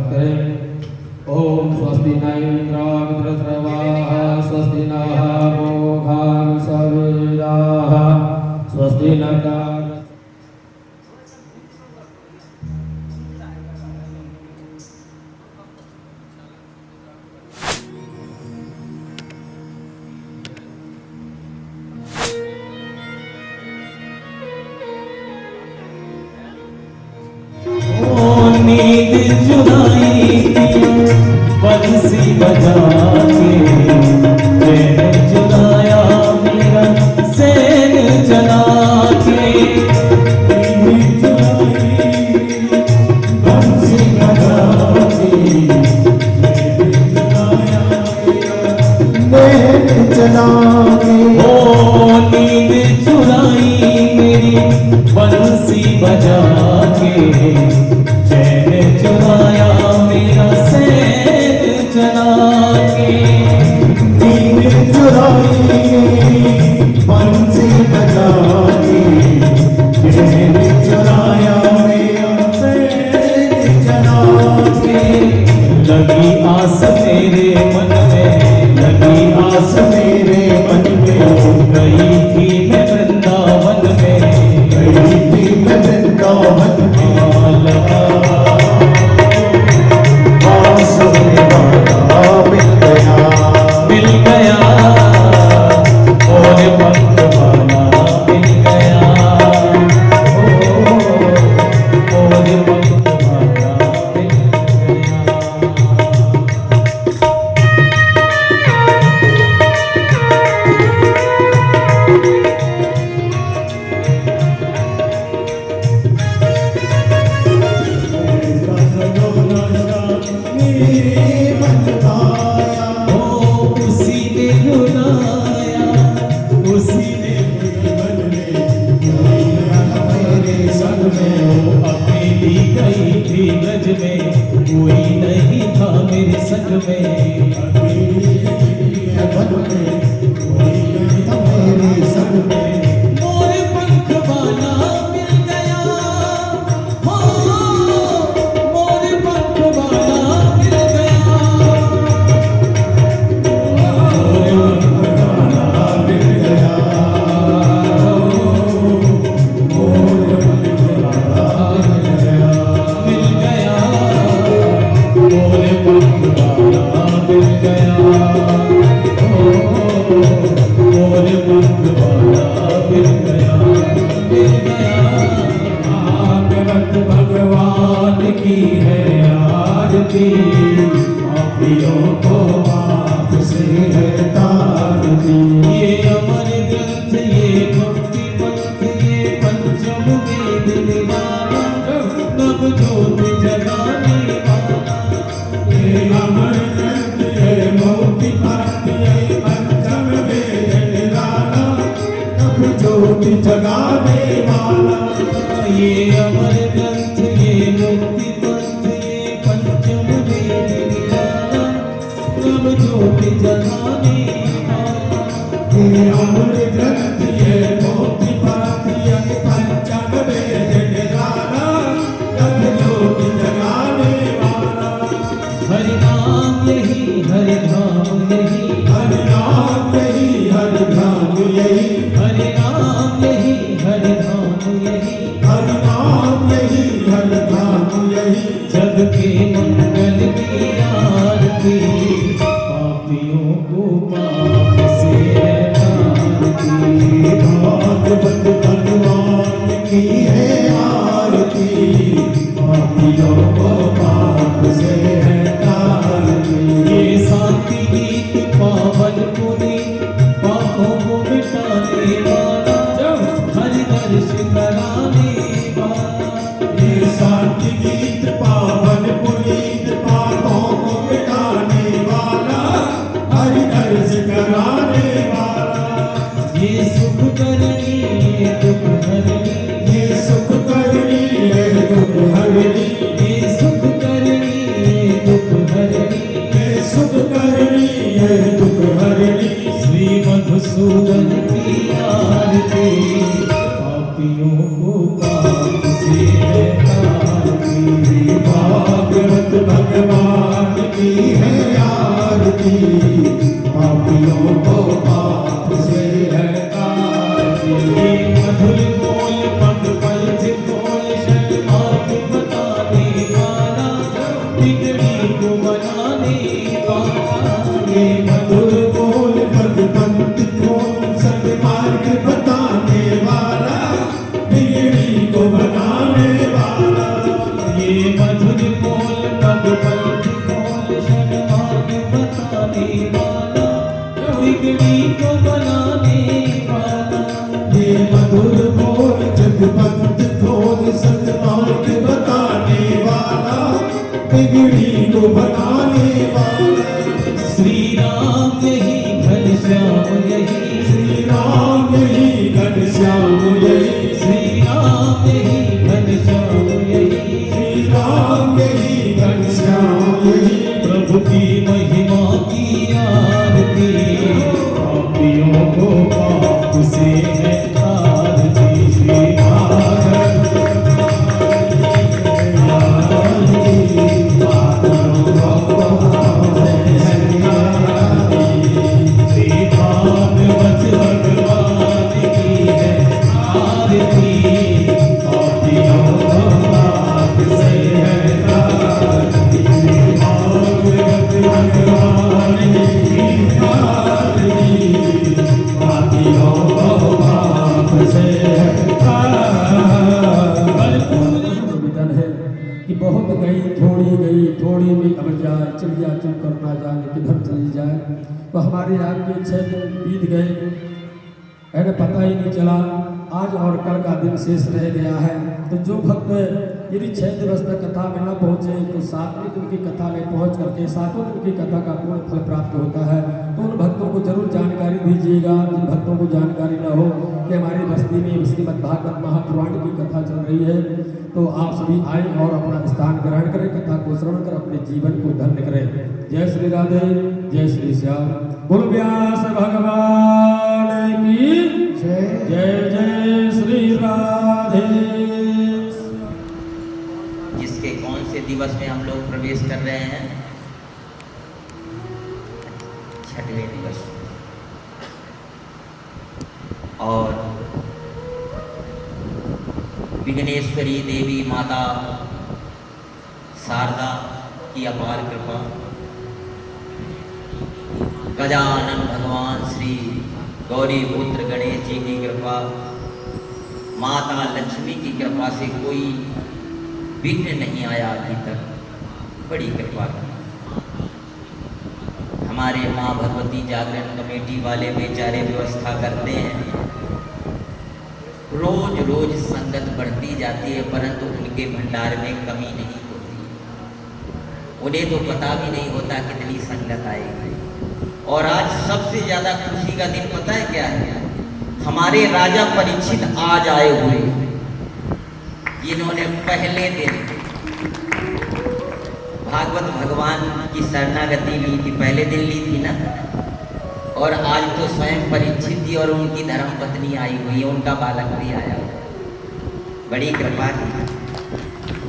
स्वागत करें। ओम स्वस्ति न इंद्रामित्रश्रवाः स्वस्ति नः मोघाः सवेदाः स्वस्ति न बंसी बजा के चैन चुराया मेरा सैन चला के बंसी बजा के चैन चला के ओ नींद चुराई मेरी बंसी बजा के चैन चुराया मेरा सैन चला के नींद चुराई बंसी बजा के चैन चुराया मेरा सैन चला के लगी आस मेरे मन में लगी आस मेरे मन में गई थी मैं वृंदावन में गई थी मैं वृंदावन में लगा मिल गया और पंख वाला मिल गया और पंख वाला मिल कोई नहीं था मेरे संग में मोर पंख वाला मिल गया हो मोर पंख वाला मिल गया मोर पंख वाला मिल गया मोर पंख वाला मिल गया मोर पंख वाला मिल गया मोर पंख वाला मिल गया भगवत भगवान की है आरती पापियों को आप से है तारती ये अमर ग्रंथ ये भक्ति पंथ ये पंचम वेद निवारा नव ज्योति जगाने वाला ये अमर ग्रंथ ये भक्ति पंथ ये पंचम वेद निवारा नव ज्योति जगाने वाला ये अमर ग्रंथ ये मुक्ति पंथ ये पंचम वेद निवारा नव ज्योति जगाने वाला ये अमर ग्रंथ ये मुक्ति पंथ ये पंचम वेद निवारा नव ज्योति जगाने वाला हरि नाम यही हरि धाम यही हरि नाम यही हरि धाम यही हरि नाम यही हरि धाम यही हरि नाम यही हरि धाम यही जग के मंगल की आरती पापियों को पाप से है तारती भागवत भगवान की है आरती पापियों को पाप से है तारती ये शांति गीत पावन पुनी पापों को मिटाने वाला हरि दर्शन कराने वाला ये शांति गीत पावन पुनीत पापों को मिटाने बिगड़ी को बनाने वाला, ये मधुर बोल पद पंत को सन्मार्ग बताने वाला, बिगड़ी को बनाने वाला। ये मधुर बोल पद पंत बोल सन्मार्ग बताने वाला, बिगड़ी को बनाने वाला। ये मधुर बोल जग पंत खोल सन्मार्ग बताने वाला, बिगड़ी को बनाने वाला। श्री राम यही घनश्याम यही, श्री राम यही घनश्याम यही, श्री राम यही घनश्याम यही, श्री राम यही घनश्याम यही। प्रभु की महिमा की आरती, पापियों को पाप से है आरती। श्री भागवत भगवान की है आरती, पापियों को पाप से है आरती। श्री भागवत भगवान की आरती, पापियों को पाप से है निवेदन है कि बहुत गई थोड़ी में अब जाए, चिड़िया चुन कर ना जाने किधर चली जाए। तो हमारे आपके 6 दिन बीत गए, है ना, पता ही नहीं चला। आज और कल का दिन शेष रह गया है। तो जो भक्त यदि 6 दिवस तक कथा में न पहुँचे तो 7वें दिन की कथा में पहुँच करके 7वें दिन की कथा का पूर्ण फल प्राप्त होता है। तो उन भक्तों को जरूर जानकारी दीजिएगा। जिन भक्तों को जानकारी न हो कि हमारी बस्ती में श्रीमद्भागवत महापुराण की कथा चल रही है, तो आप सभी आए और अपना स्थान ग्रहण करें, कथा को श्रवण कर अपने जीवन को धन्य करें। जय श्री राधे, जय श्री श्याम। बोल व्यास भगवान की जय। जय जय श्री राधे। जिसके कौन से दिवस में हम लोग प्रवेश कर रहे हैं? 6वें दिवस। और विघ्नेश्वरी देवी माता शारदा की अपार कृपा, गजानन भगवान श्री गौरी पुत्र गणेश जी की कृपा, माता लक्ष्मी की कृपा से कोई विघ्न नहीं आया अभी तक। बड़ी कृपा की। हमारे माँ भगवती जागरण कमेटी वाले बेचारे व्यवस्था करते हैं, रोज रोज संगत बढ़ती जाती है, परंतु उनके भंडार में कमी नहीं होती। उन्हें तो पता भी नहीं होता कितनी संगत आएगी। और आज सबसे ज्यादा खुशी का दिन पता है क्या है? हमारे राजा परीक्षित आज आए हुए, जिन्होंने पहले दिन भागवत भगवान की शरणागति ली थी, पहले दिन ली थी ना। और आज तो स्वयं परीक्षित जी और उनकी धर्मपत्नी आई हुई है, उनका बालक भी आया हुआ। बड़ी कृपा की।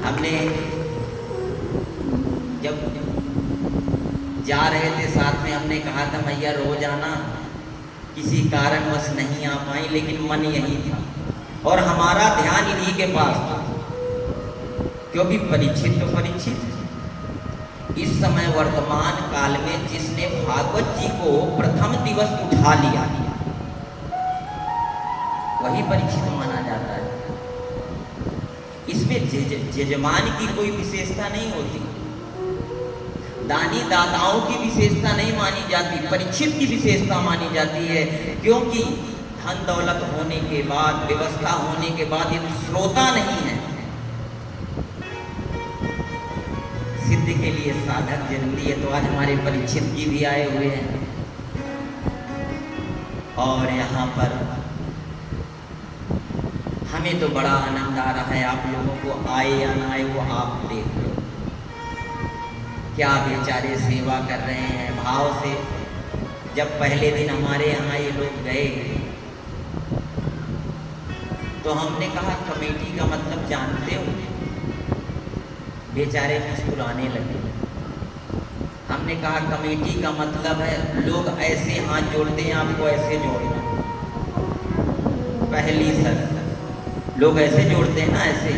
हमने जब जा रहे थे साथ में, हमने कहा था मैया रोज आना, किसी कारणवश नहीं आ पाई, लेकिन मन यही था और हमारा ध्यान इन्हीं के पास था। क्योंकि परीक्षित तो परीक्षित, इस समय वर्तमान काल में जिसने भागवत जी को प्रथम दिवस उठा लिया, वही परीक्षित माना जाता है। इसमें जजमान की कोई विशेषता नहीं होती, दानी दाताओं की विशेषता नहीं मानी जाती, परीक्षित की विशेषता मानी जाती है। क्योंकि धन दौलत होने के बाद, व्यवस्था होने के बाद यदि श्रोता नहीं है, सिद्ध के लिए साधक जरूरी है। तो आज हमारे परीक्षित जी भी आए हुए हैं और यहाँ पर हमें तो बड़ा आनंद आ रहा है। आप लोगों को आए या ना आए वो आप देख लो, क्या बेचारे सेवा कर रहे हैं भाव से। जब पहले दिन हमारे यहाँ ये लोग गए तो हमने कहा कमेटी का मतलब जानते हो? बेचारे मुस्कुराने लगे। हमने कहा कमेटी का मतलब है लोग ऐसे हाथ जोड़ते हैं, आपको ऐसे जोड़ना। पहली शर्त, लोग ऐसे जोड़ते हैं ना, ऐसे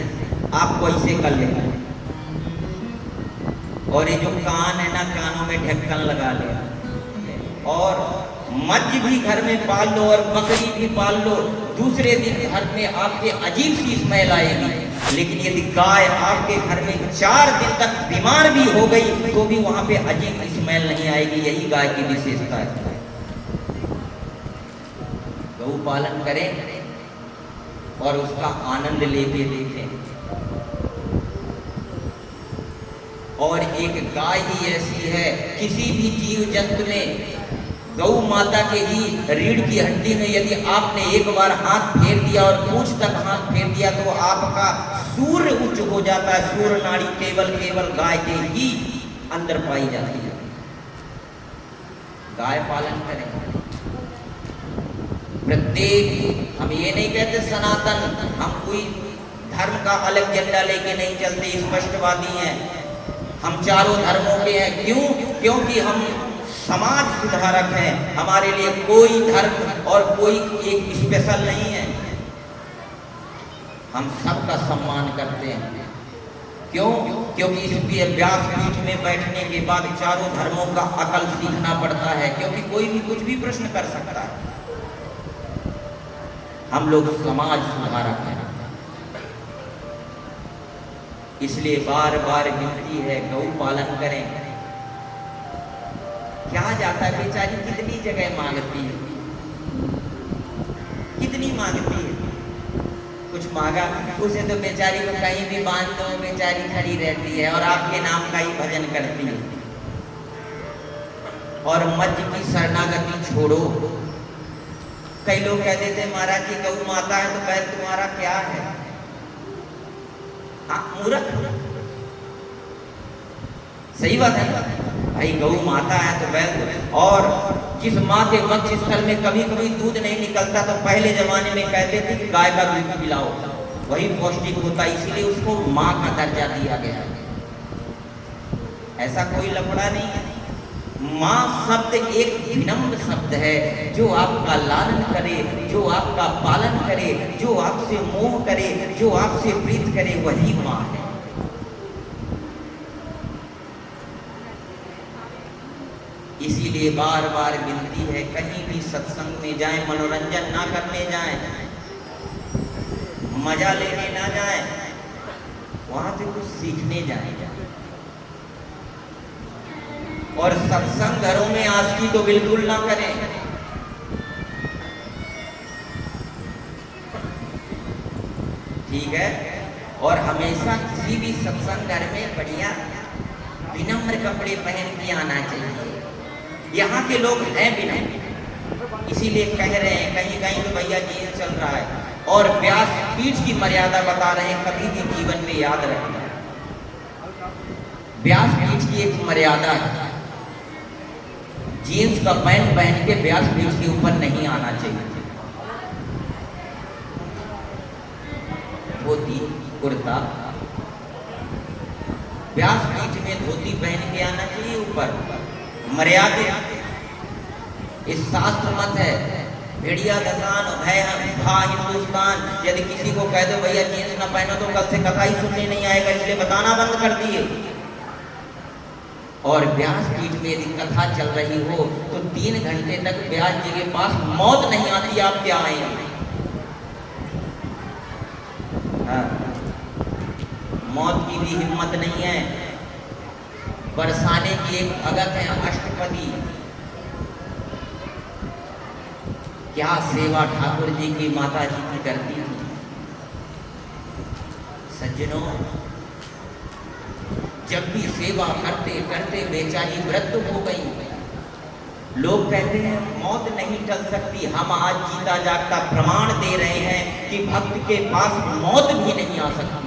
आपको ऐसे कर लेना। और ये जो कान है ना, कानों में ढक्कन लगा ले। और मज्ज भी घर में पाल लो और बकरी भी पाल लो, दूसरे दिन घर में आपके अजीब सी स्मेल आएगी। लेकिन यदि गाय आपके घर में 4 दिन तक बीमार भी हो गई तो भी वहां पे अजीब स्मेल नहीं आएगी। यही गाय की विशेषता है। गौ पालन करें और उसका आनंद लेके देखें। और एक गाय ही ऐसी है, किसी भी जीव जंतु में गौ माता के ही रीढ़ की हड्डी में यदि आपने एक बार हाथ फेर दिया और पूंछ तक हाथ फेर दिया तो आपका सूर्य उच्च हो जाता है। सूर्य नाड़ी केवल गाय के ही अंदर पाई जाती है। गाय पालन करें। प्रत्येक, हम ये नहीं कहते सनातन, हम कोई धर्म का अलग झंडा लेके नहीं चलते, स्पष्टवादी हैं। हम चारों धर्मों के हैं। क्यों? क्योंकि हम समाज सुधारक हैं। हमारे लिए कोई धर्म और कोई एक स्पेशल नहीं है। हम सबका सम्मान करते हैं। क्यों? क्योंकि इस व्यासपीठ में बैठने के बाद चारों धर्मों का अकल सीखना पड़ता है, क्योंकि कोई भी कुछ भी प्रश्न कर सकता है। हम लोग समाज सुधारक हैं। इसलिए बार बार विनती है, गौ पालन करें। क्या जाता है, बेचारी कितनी जगह मांगती है, कितनी मांगती है। कुछ मांगा उसे तो बेचारी को कहीं भी बांध दो, बेचारी खड़ी रहती है और आपके नाम का ही भजन करती है। और मज्ज की शरणागति छोड़ो। कई लोग कह देते हैं महाराज जी गौ माता है तो बैल तुम्हारा क्या है। मूर्ख, सही बात है भाई, गौ माता है तो बैल। और जिस माँ के वक्ष स्थल में कभी कभी दूध नहीं निकलता तो पहले जमाने में कहते थे कि गाय का दूध पिलाओ, वही पौष्टिक होता है, इसीलिए उसको माँ का दर्जा दिया गया है। ऐसा कोई लफड़ा नहीं है। माँ शब्द एक विनम्र शब्द है, जो आपका लालन करे, जो आपका पालन करे, जो आपसे मोह करे, जो आपसे प्रीत करे, वही माँ है। इसीलिए बार बार विनती है, कहीं भी सत्संग में जाएं, मनोरंजन ना करने जाएं, मजा लेने ना जाएं, वहां से कुछ सीखने जाएं। और सत्संग घरों में आसकी तो बिल्कुल ना करें। ठीक है। और हमेशा किसी भी सत्संग घर में बढ़िया विनम्र कपड़े पहन के आना चाहिए। यहाँ के लोग हैं विनम्र, इसीलिए कह रहे हैं, कहीं कहीं तो भैया जीन्स चल रहा है। और व्यासपीठ की मर्यादा बता रहे हैं, कभी भी जीवन में याद रखना। व्यासपीठ की एक मर्यादा है, जीन्स का पैंट पहन के व्यासपीठ के ऊपर नहीं आना चाहिए। धोती कुर्ता, व्यासपीठ में धोती पहन के आना चाहिए ऊपर, मर्यादा। इस शास्त्र मत है, भेड़िया दसान भय भा हिंदुस्तान। यदि किसी को कह दो भैया जींस ना पहनो तो कल से कथा ही सुनने नहीं आएगा, इसलिए बताना बंद कर दिए। और व्यासपीठ में यदि कथा चल रही हो तो 3 घंटे तक व्यास जी के पास मौत नहीं आती, आप क्या आएंगे? मौत की भी हिम्मत नहीं है। बरसाने की एक भगत है अष्टपदी, क्या सेवा ठाकुर जी की माता जी की करती थी। सज्जनों, जब भी सेवा करते करते बेचारी वृद्ध हो गई। लोग कहते हैं मौत नहीं टल सकती, हम आज जीता जागता प्रमाण दे रहे हैं कि भक्त के पास मौत भी नहीं आ सकती।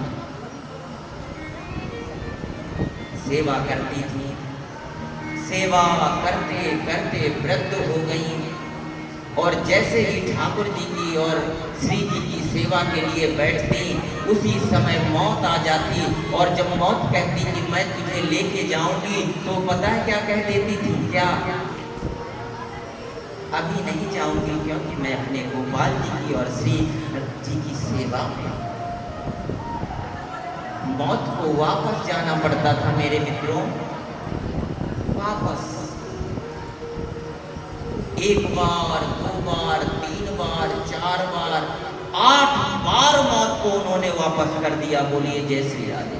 सेवा करती थी, सेवा करते करते वृद्ध हो गई। और जैसे ही ठाकुर जी की और श्री जी की सेवा के लिए बैठती, उसी समय मौत आ जाती। और जब मौत कहती कि मैं तुझे लेके जाऊंगी, तो पता है क्या कह देती थी? क्या? अभी नहीं जाऊंगी, क्योंकि मैं अपने गोपाल जी की और श्री जी की सेवा में। मौत को वापस जाना पड़ता था मेरे मित्रों। 1 बार, 2 बार, 3 बार, 4 बार, 8 बार मौत को उन्होंने वापस कर दिया। बोलिए जय श्री राधे।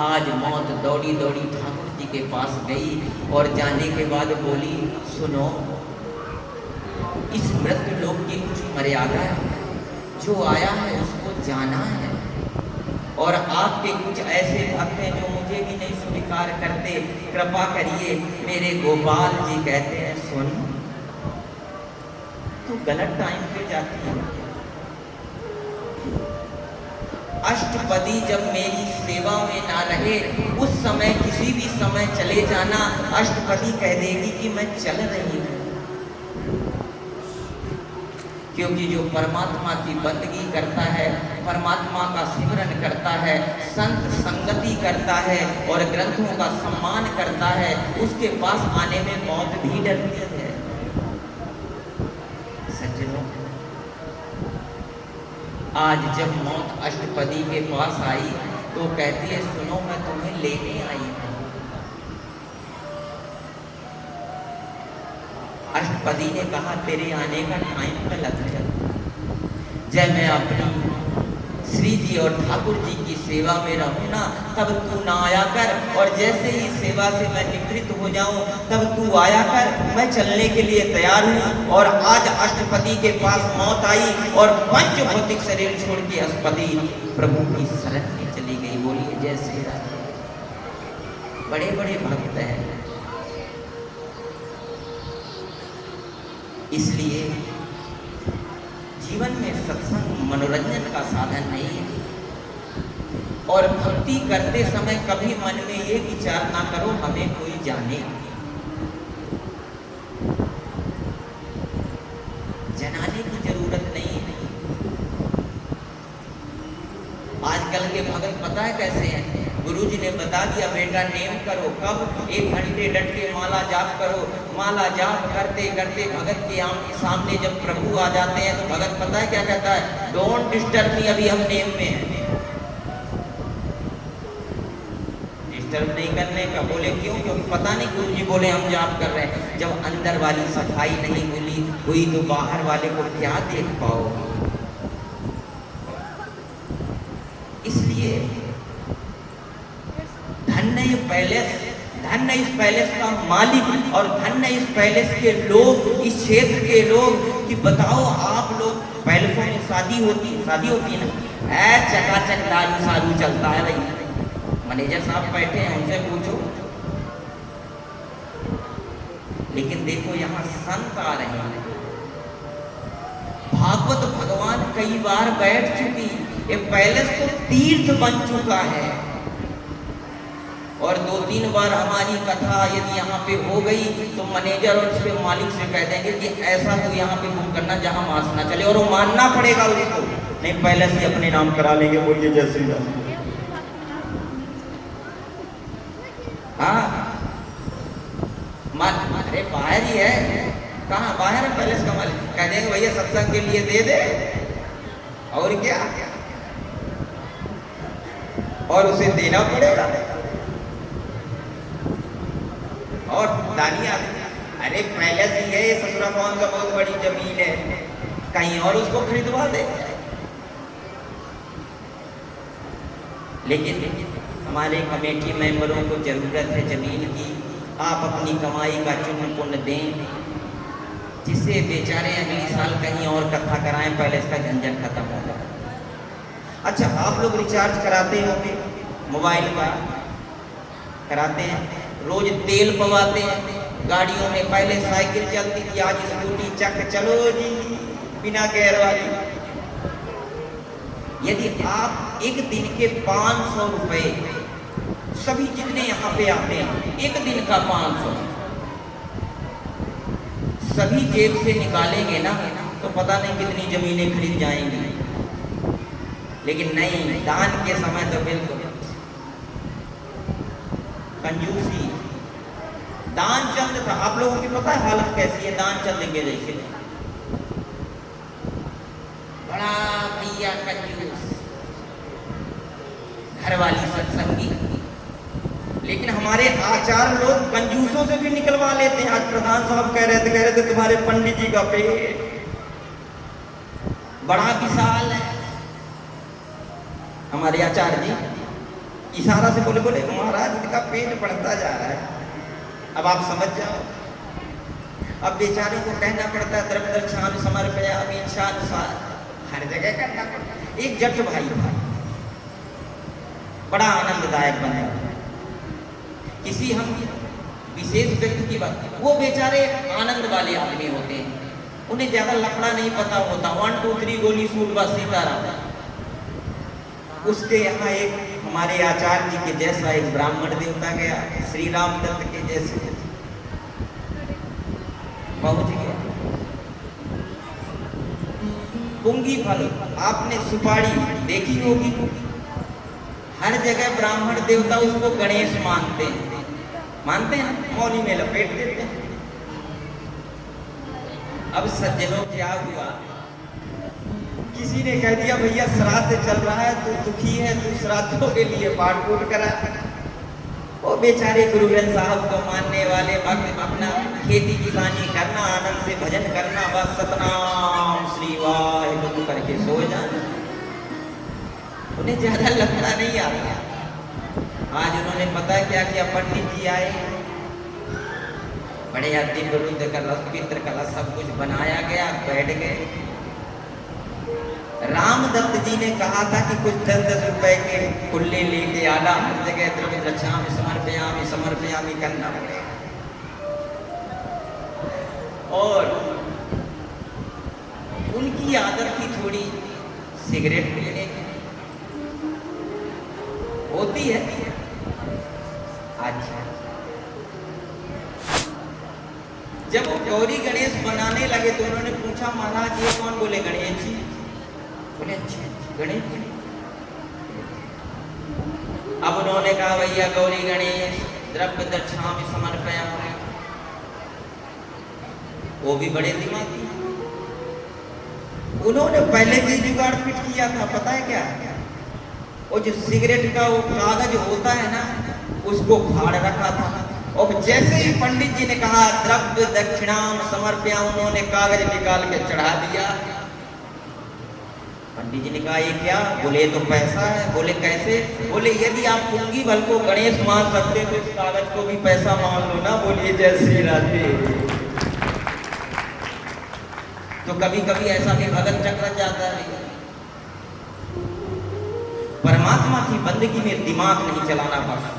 आज मौत दौड़ी दौड़ी ठाकुर जी के पास गई और जाने के बाद बोली, सुनो, इस मृत्यु लोक की कुछ मर्यादा है, जो आया है उसको जाना है। और आपके कुछ ऐसे भक्त हैं जो मुझे भी नहीं स्वीकार करते, कृपा करिए। मेरे गोपाल जी कहते हैं, सुन, तू गलत टाइम पे जाती है। अष्टपदी जब मेरी सेवा में ना रहे, उस समय किसी भी समय चले जाना, अष्टपदी कह देगी कि मैं चल रही हूं। क्योंकि जो परमात्मा की बंदगी करता है, परमात्मा का सिमरन करता है, संत संगति करता है और ग्रंथों का सम्मान करता है, उसके पास आने में मौत भी डरती है। सज्जनों, आज जब मौत अष्टपदी के पास आई तो कहती है, सुनो, मैं तुम्हें लेने आई हूं। अष्टपदी ने कहा, तेरे आने का टाइम पे लग गया। जब मैं अपनी श्री जी और ठाकुर जी की सेवा में रहूं ना, तब तू ना आया कर, और जैसे ही सेवा से मैं निवृत्त हो जाऊं तब तू आया कर। मैं चलने के लिए तैयार हूं। और आज अष्टपदी के पास मौत आई और पंच भौतिक शरीर छोड़ के अष्टपदी प्रभु की शरण में चली गई। बोलिए जय श्री राधे। बड़े बड़े भक्त हैं, इसलिए जीवन में सत्संग मनोरंजन का साधन नहीं है। और भक्ति करते समय कभी मन में ये विचार ना करो हमें कोई जाने। जनाने की जरूरत नहीं है। आजकल के भगत पता है कैसे हैं? गुरुजी ने बता दिया, बेटा नेम करो, कब 1 घंटे डट के माला जाप करो। माला जाप करते करते भगत के सामने जब प्रभु आ जाते हैं तो भगत पता है क्या कहता है? डोंट डिस्टर्ब मी, अभी हम नेम में हैं। डिस्टर्ब नहीं करने का। बोले क्यों? क्योंकि पता नहीं गुरुजी बोले हम जाप कर रहे हैं। जब अंदर वाली सफाई नहीं हुई तो बाहर वाले को क्या देख पाओगे? इसलिए धन्य ये पैलेस, धन्य इस पैलेस का मालिक और धन्य इस पैलेस के लोग, इस क्षेत्र के लोग। कि बताओ आप लोग, पैलेसों में शादी होती है ना, चकाचक दारू सारू चलता है भाई। मैनेजर साहब बैठे हैं, उनसे पूछो। लेकिन देखो यहाँ संत आ रहे हैं, भागवत भगवान कई बार बैठ चुकी। ये पैलेस तो तीर्थ बन चुका है। और 2-3 बार हमारी कथा यदि यहाँ पे हो गई तो मैनेजर और उसके मालिक से कह देंगे कि ऐसा तो यहाँ पे बुक करना जहाँ मांस ना चले, और वो मानना पड़ेगा उसको, नहीं पहले से अपने नाम करा लेंगे। बोलिए जय श्री राम। हाँ, अरे बाहर ही है। कहाँ बाहर है पैलेस का मालिक? कह देंगे भैया सत्संग के लिए दे दे, और क्या, और उसे देना पड़ेगा। और दानिया, अरे पैलेस ही है ये, ससुरा कौन सा बहुत बड़ी जमीन है, कहीं और उसको खरीदवा दे। लेकिन हमारे कमेटी मेंबरों को जरूरत है जमीन की। आप अपनी कमाई का चुन पुण्य दें, जिससे बेचारे अगले साल कहीं और कथा कराएं, पैलेस का झंझट खत्म हो जाए। अच्छा, आप लोग रिचार्ज कराते होंगे मोबाइल का, कराते हैं, रोज तेल पवाते हैं गाड़ियों में। पहले साइकिल चलती थी, आज स्कूटी, चक चलो जी बिना गेयर वाली। यदि आप एक दिन के 500 रुपए, सभी जितने यहाँ पे आते हैं, एक दिन का 500 सभी जेब से निकालेंगे ना, तो पता नहीं कितनी जमीनें खरीद जाएंगी। लेकिन नहीं, दान के समय तो बिल्कुल कंजूसी। दान चंद था, आप लोगों की पता है हालत कैसी है दान चंद के जैसे, बड़ा भैया कंजूस, घर वाली सत्संगी, लेकिन हमारे आचार्य लोग कंजूसों से भी निकलवा लेते हैं। आज प्रधान साहब कह रहे थे तुम्हारे पंडित जी का पेट बड़ा विशाल है। हमारे आचार्य जी इशारा से बोले महाराज इनका पेट बढ़ता जा रहा है। अब आप समझ जाओ, अब बेचारों को कहना पड़ता है द्रव्य दक्षिणामि समर्पयामि इच्छानुसार, हर जगह करना पड़ता है। एक जट भाई था, बड़ा आनंददायक बना। किसी हम विशेष व्यक्ति की बात, वो बेचारे आनंद वाले आदमी होते हैं, उन्हें ज्यादा लफड़ा नहीं पता होता। 1 2 3 गोली सूट बस सीताराम। उसके यहाँ एक हमारे आचार्य जी के जैसा एक ब्राह्मण देवता गया, श्री राम दत्त के जैसे पहुंच गया। पुंगी फल, आपने सुपारी देखी होगी, हर जगह ब्राह्मण देवता उसको गणेश मानते हैं, मौनी में लपेट देते हैं। अब सज्जनों क्या हुआ, किसी ने कह दिया भैया श्राद्ध चल रहा है, तू दुखी है, तू श्राद्धों के लिए पाठ पूठ करा। वो बेचारे गुरु ग्रंथ साहब को मानने वाले भक्त अपना खेती किसानी करना, आनंद से भजन करना, बस सतनाम श्री वाहिगुरु करके सो जाना, उन्हें ज्यादा लफड़ा नहीं आता। आज उन्होंने पता क्या किया, पंडित जी आए, बड़े आदि विरुद्ध कलश पितृ कलश सब कुछ बनाया गया, बैठ गए। रामदत्त जी ने कहा था कि कुछ 10-10 रुपए के खुले लेके आना, हर जगह द्रव्य दक्षिणामि समर्पयामि करना पड़ेगा। और उनकी आदत थी थोड़ी सिगरेट पीने की, होती है। अच्छा, जब वो गौरी गणेश बनाने लगे तो उन्होंने पूछा महाराज ये कौन? बोले गणेश जी। बोले अच्छा गणेश जी। अब उन्होंने कहा भैया गौरी गणेश द्रव्य दक्षिणामि समर्पयामि। वो भी बड़े दिमागी, उन्होंने पहले भी जुगाड़ फिट किया था। पता है क्या, वो जो सिगरेट का वो कागज होता है ना, उसको फाड़ रखा था। और जैसे ही पंडित जी ने कहा द्रव्य दक्षिणाम समर्पयामि, उन्होंने कागज निकाल के चढ़ा दिया। पंडित जी ने कहा ये क्या? बोले तो पैसा है। बोले कैसे? बोले यदि आप पुंगी बल को गणेश मान सकते तो इस कागज को भी पैसा मान लो ना। बोलिए जय श्री राधे। तो कभी कभी ऐसा भी भगत चक्र जाता है। परमात्मा की बंदगी में दिमाग नहीं चलाना पड़ता।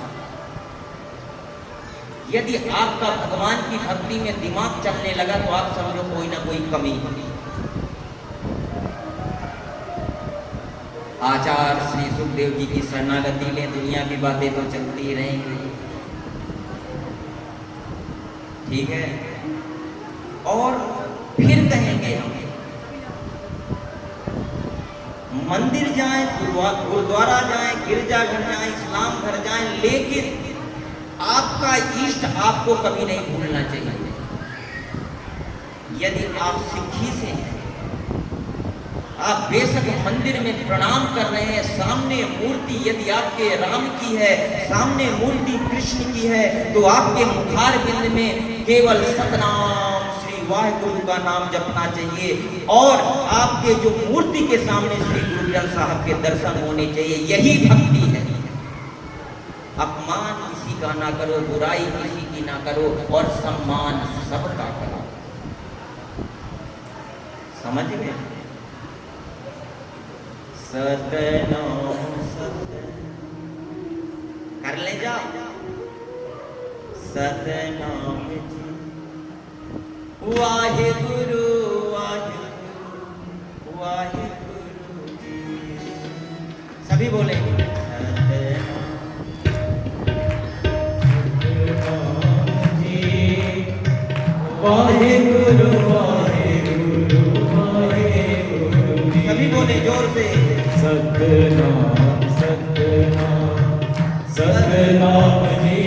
यदि आपका भगवान की भक्ति में दिमाग चलने लगा तो आप समझो कोई ना कोई कमी है। आचार्य श्री सुखदेव जी की शरणागति ले, दुनिया की बातें तो चलती रहेंगी, ठीक है। और फिर कहेंगे हम मंदिर जाएं, गुरुद्वारा जाएं, गिरजाघर जाएं, इस्लाम घर जाएं, लेकिन आपका इष्ट आपको कभी नहीं भूलना चाहिए। यदि आप सिक्खी से हैं, आप बेशक मंदिर में प्रणाम कर रहे हैं, सामने मूर्ति यदि आपके राम की है, सामने मूर्ति कृष्ण की है, तो आपके मुखार बिंद में केवल सतनाम श्री वाहिगुरु का नाम जपना चाहिए। और आपके जो मूर्ति के सामने श्री गुरु ग्रंथ साहब के दर्शन होने चाहिए। यही भक्ति है। अपमान किसी का ना करो, बुराई किसी की ना करो, और सम्मान सबका करो। समझ गए? सतनाम कर ले जाओ। सतनाम वाहिगुरु वाहिगुरु वाहिगुरु। सभी बोले वाहिगुरु वाहिगुरु वाहिगुरु। सभी बोले जोर से सतनाम सतनाम सतनाम जी।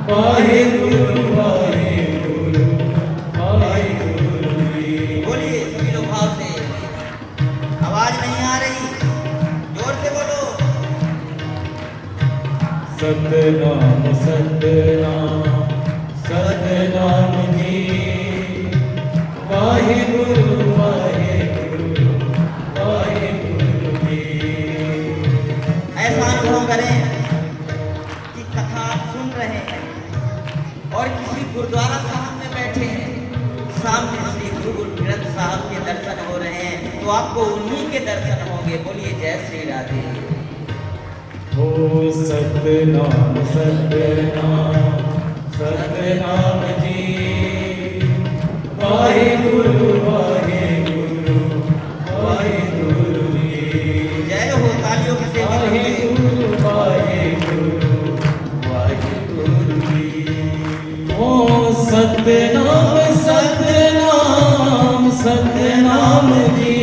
वाहिगुरु वाहिगुरु वाहिगुरु जी। बोलिए सभी लोग भाव से। आवाज नहीं आ रही, जोर से बोलो। सतनाम सतनाम सतनाम जी वाहिगुरु वाहिगुरु वाहिगुरु जी। ऐसा अनुभव करें कि कथा आप सुन रहे हैं और किसी गुरुद्वारा साहब में बैठे हैं, सामने श्री गुरु ग्रंथ साहब के दर्शन हो रहे हैं, तो आपको उन्हीं के दर्शन होंगे। बोलिए जय श्री राधे। हो सतनाम सतनाम सतनाम जी वाहिगुरु वाहिगुरु वाहिगुरु जी। जय हो, तालियों से वाहिगुरु वाहिगुरु वाहिगुरु जी। हो सतनाम सतनाम सतनाम जी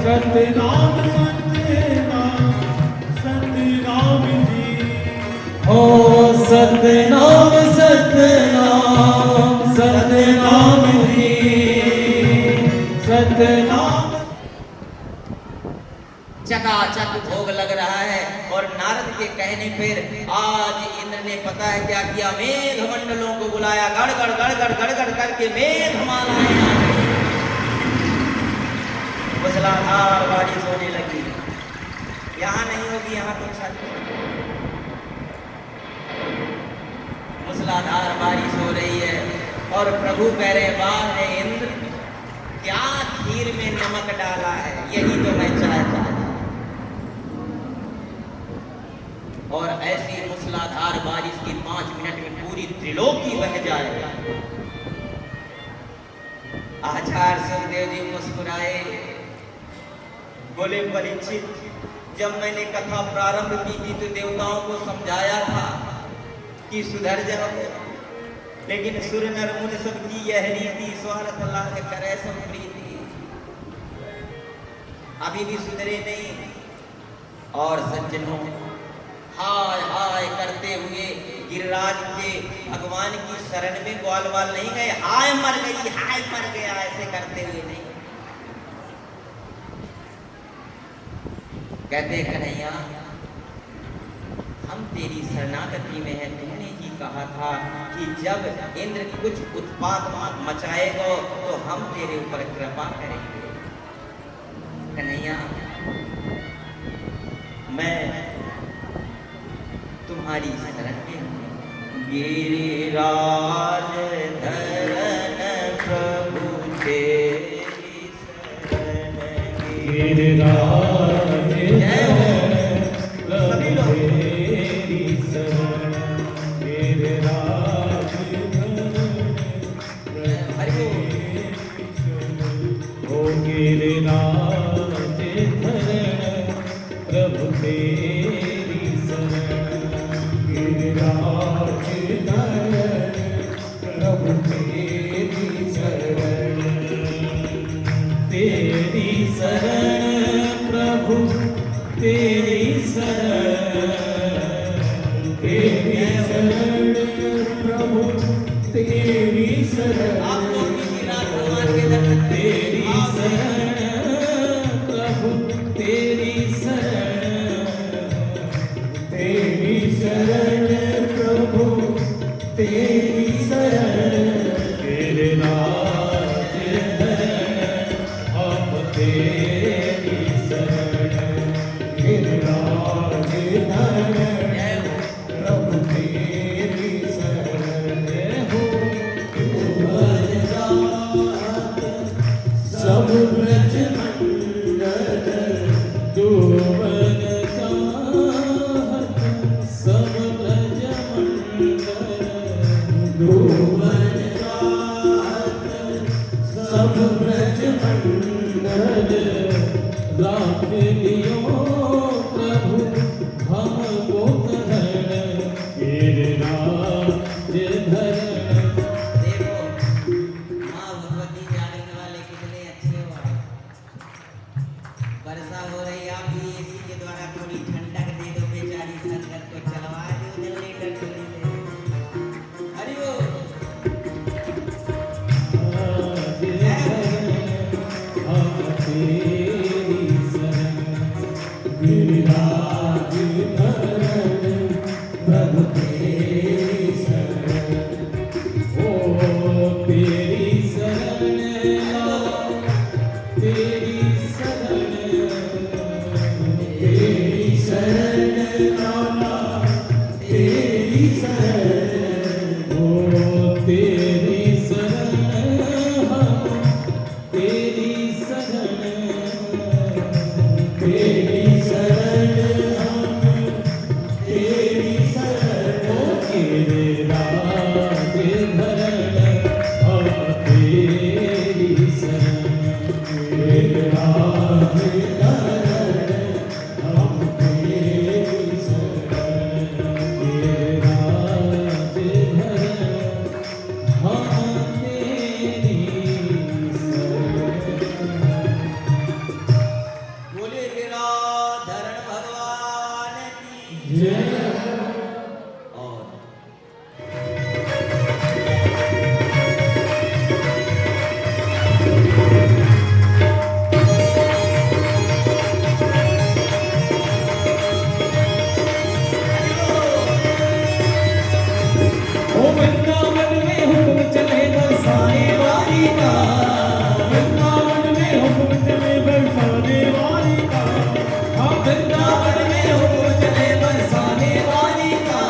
सतनाम सतनाम जी। हो सतनाम सतनाम सतनाम जी सतनाम। चकाचक भोग लग रहा है और नारद के कहने पर आज इंद्र ने पता है क्या किया, मेघ मंडलों को बुलाया, गड़गड़ गड़गड़ गड़गड़ करके मेघ मालाएं आ गई, मूसलाधार बारिश होने लगी। यहाँ नहीं होगी, यहाँ तो छत, मूसलाधार बारिश हो रही है और प्रभु कह रहे वाह रे इंद्र, क्या खीर में नमक डाला है, यही तो मैं चाहता था। और ऐसी मूसलाधार बारिश की 5 मिनट में पूरी त्रिलोकी बह जाए। आचार्य सुखदेव जी मुस्कुराए, बोले परीक्षित, जब मैंने कथा प्रारंभ की थी तो देवताओं को समझाया था कि सुधर जाओ, लेकिन सुर नर मुनि सब की यह रीति, स्वार्थ लाग करे सब प्रीति, अभी भी सुधरे नहीं। और सज्जनों, हाय हाय करते हुए गिरिराज के भगवान की शरण में ग्वाल वाल नहीं गए, हाय मर गई हाय मर गया ऐसे करते हुए नहीं, कहते कन्हैया हम तेरी शरणागति में है, तुमने ही कहा था कि जब इंद्र कुछ उत्पात मचाएगा तो हम तेरे ऊपर कृपा करेंगे। कन्हैया मैं तुम्हारी शरण में हूँ। गिरिराज धरन प्रभु तेरी शरण में। गिरिराज जय हो सभी लोग तेरी शरण। गिरिराज हरि हो गिरिराज धरण प्रभु तेरी शरण। गिरिराज धरण प्रभु तेरी शरण। तेरी शरण प्रभु तेरी शरण। तेरी शरण प्रभु तेरी शरण। आपको गिरिराज भगवान के दर्शन तेरी शरण प्रभु तेरी शरण। तेरी शरण प्रभु तेरी शरण। गिरिराज धरण हम तेरी शरण। गिरिराज धरण प्रभु तेरी शरण। हो सब ब्रज मंडल डूबन चाहत। सब ब्रज मंडल डूबन चाहत। सब ब्रज मंडल राख लियो प्रभु हमको नाना तेरी शरण ओ तेरी शरण हम तेरी शरण तेरी शरण हम तेरी शरण ओ तेरे राज धरण हम तेरी शरण तेरे राज धरण हम तेरी शरण तेरे राज धरण हम तेरी शरण बोले गिराधरण भगवान की जय और ओ वृंदावन में हुक्म चले बरसाने वाली का वृंदावन में हुक्म चले बरसाने वाली का हाँ वृंदावन में हुक्म चले बरसाने वाली का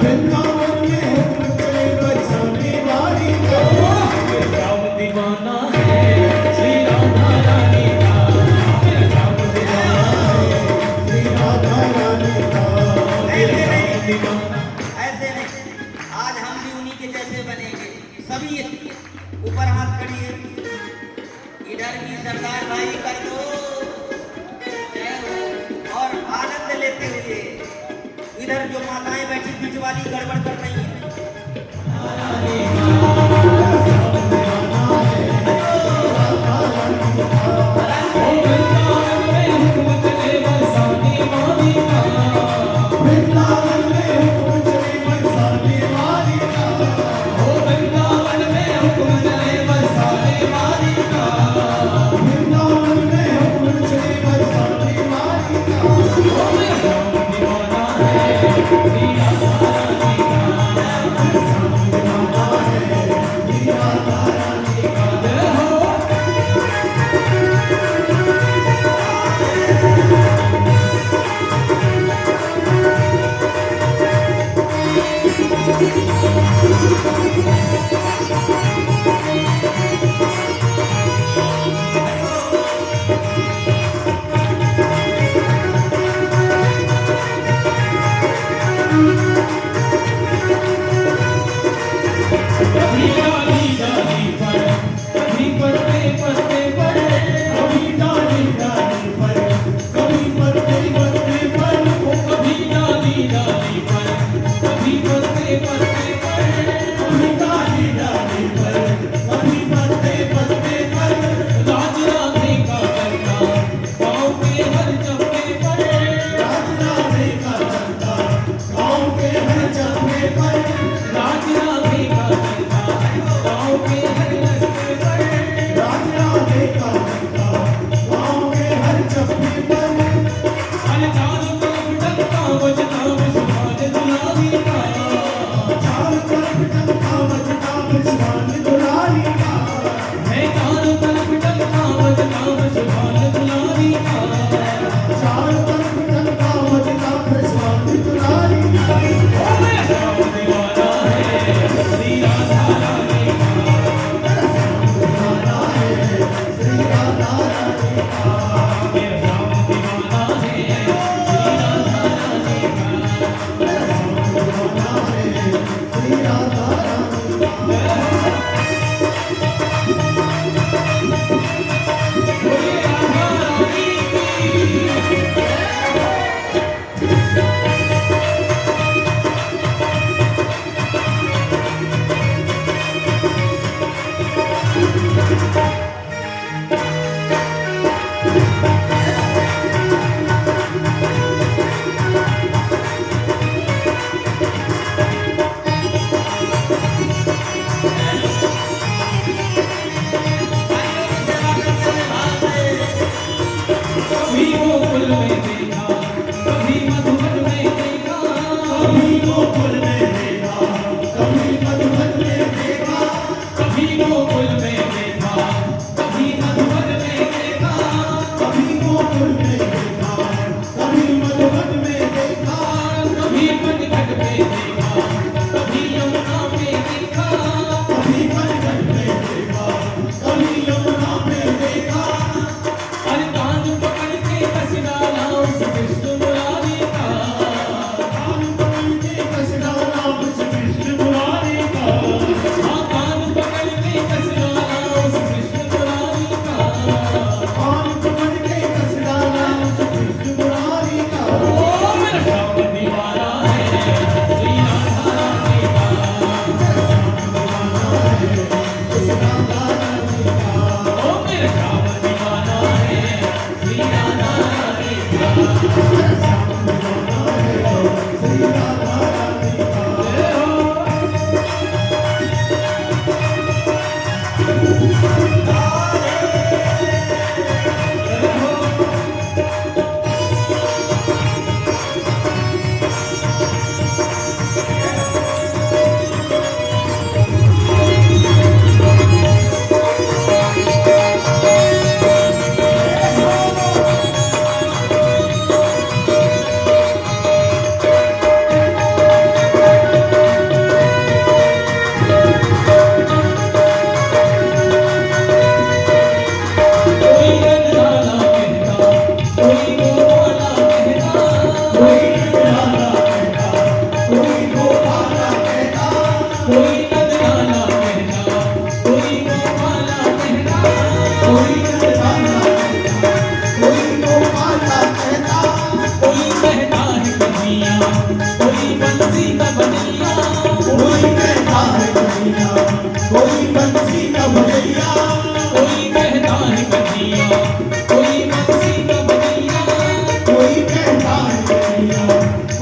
वृंदावन में हुक्म चले बरसाने वाली का मेरा राम दीवाना है श्री राधा रानी का मेरा राम दीवाना है श्री राधा रानी का मेरा राम दीवाना ऐसे नहीं, आज हम भी उन्हीं के जैसे बनेंगे। सभी ऊपर हाथ करिए, इधर भी सरदार भाई कर दो जय हो। और आनंद लेते हुए इधर जो माताएं बैठी बीच वाली गड़बड़ कर रही हैं, ओ वृंदावन में हुक्म चले बरसाने वाली का वृंदावन में हुक्म चले बरसाने वाली का ओ वृंदावन में हुक्म चले बरसाने वाली का वृंदावन में हुक्म चले बरसाने वाली का ओ मेरा राम दीवाना है श्री राधा रानी का दीवाना है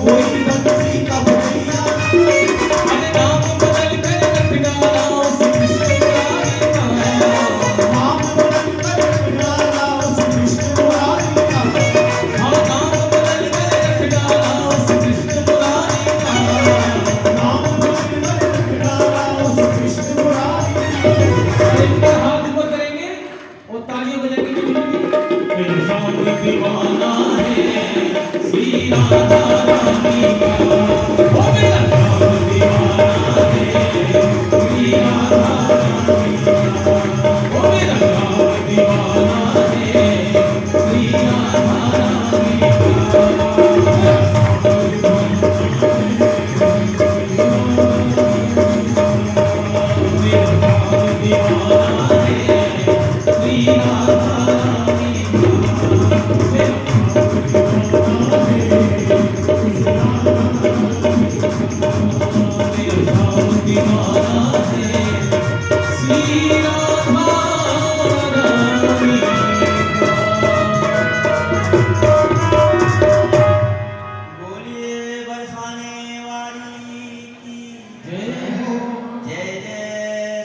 कोई बंसी का भैया अरे नाम बदल कर रख डाला उस कृष्ण मुरारी का नाम बदल कर डाला उस कृष्ण मुरारी का हाँ नाम बदल कर रख डाला उस कृष्ण मुरारी का नाम बदल कर डाला उस कृष्ण मुरारी का एक बार हाथ ऊपर करेंगे और तालियां बजाएंगे मेरे सामने दीवाना है श्री राधा रानी का ओ मेरा सामने दीवाना है श्री राधा रानी का ओ मेरा सामने दीवाना है श्री राधा रानी का बोलिए बरसाने वाली की जय हो जय जय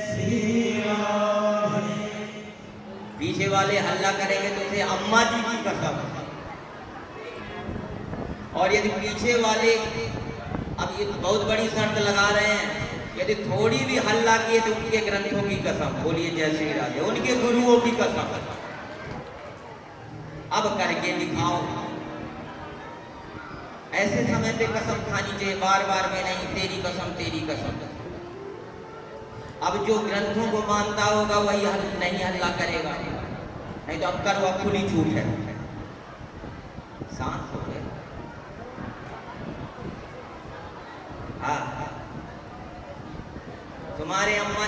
श्री राम। पीछे वाले हल्ला करेंगे तो उसे अम्मा जी की कसम। और यदि पीछे वाले अब ये बहुत बड़ी शर्त लगा रहे हैं, यदि थोड़ी भी हल्ला किए तो उनके ग्रंथों की कसम। बोलिए जय श्री राधे। उनके गुरुओं की कसम। अब करके दिखाओ। ऐसे समय पे कसम खानी चाहिए, बार बार में नहीं। तेरी कसम तेरी कसम। अब जो ग्रंथों को मानता होगा वही नहीं हल्ला करेगा, नहीं तो अब करो, अब खुली छूट है। शांत हो गए। हाँ तुम्हारे अम्मा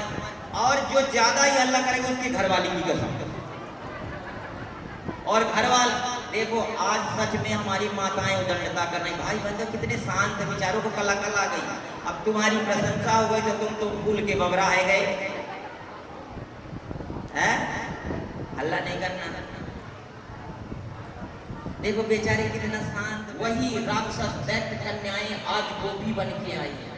और जो ज्यादा ही हल्ला करेगा उसके घरवाली की कसम। और घरवाल देखो, आज सच में हमारी माताएं उदंडता कर रही। भाई बंदो कितने शांत है, बेचारों को कला आ गई। अब तुम्हारी प्रशंसा हो गई तो तुम तो फूल के बबराए गए हैं। हल्ला नहीं करना। देखो बेचारे कितना शांत। वही राक्षस दैत्य कन्याएं आज गोपी बन के आई है।